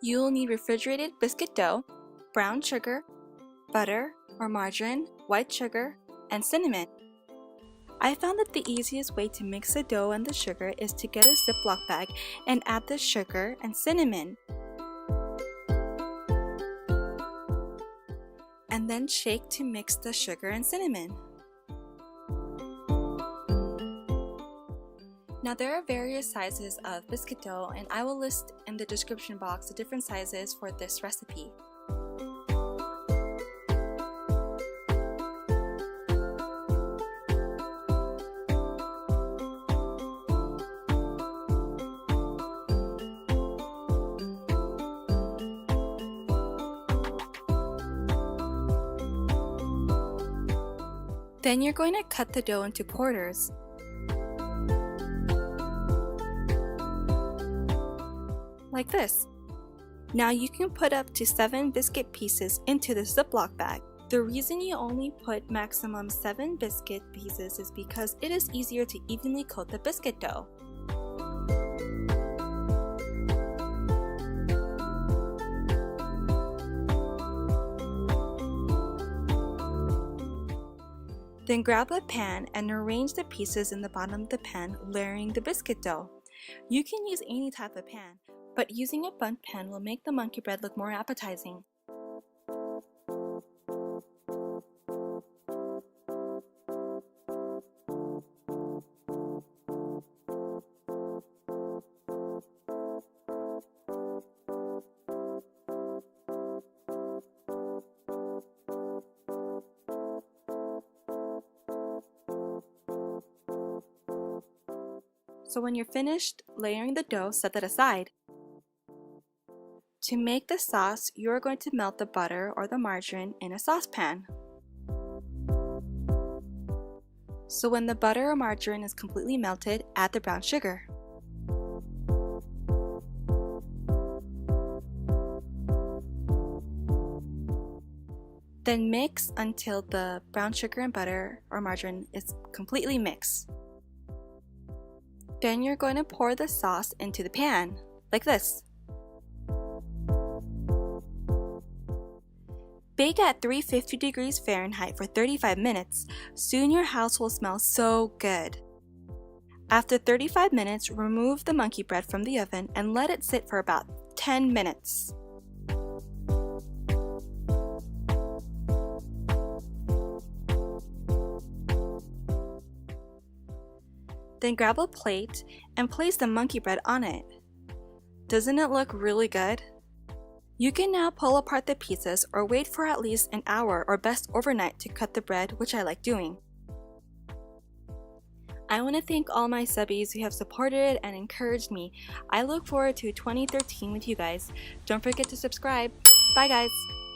You'll need refrigerated biscuit dough, brown sugar, butter or margarine, white sugar, and cinnamon. I found that the easiest way to mix the dough and the sugar is to get a Ziploc bag and add the sugar and cinnamon. And then shake to mix the sugar and cinnamon. Now there are various sizes of biscuit dough, and I will list in the description box the different sizes for this recipe. Then you're going to cut the dough into quarters. Like this. Now you can put up to 7 biscuit pieces into the Ziploc bag. The reason you only put maximum 7 biscuit pieces is because it is easier to evenly coat the biscuit dough. Then grab a pan and arrange the pieces in the bottom of the pan, layering the biscuit dough. You can use any type of pan, but using a bundt pan will make the monkey bread look more appetizing. So when you're finished layering the dough, set that aside. To make the sauce, you're going to melt the butter or the margarine in a saucepan. So when the butter or margarine is completely melted, add the brown sugar. Then mix until the brown sugar and butter or margarine is completely mixed. Then you're going to pour the sauce into the pan, like this. Bake at 350 degrees Fahrenheit for 35 minutes. Soon your house will smell so good. After 35 minutes, remove the monkey bread from the oven and let it sit for about 10 minutes. Then grab a plate and place the monkey bread on it. Doesn't it look really good? You can now pull apart the pieces or wait for at least an hour or best overnight to cut the bread, which I like doing. I want to thank all my subbies who have supported and encouraged me. I look forward to 2013 with you guys. Don't forget to subscribe. Bye guys!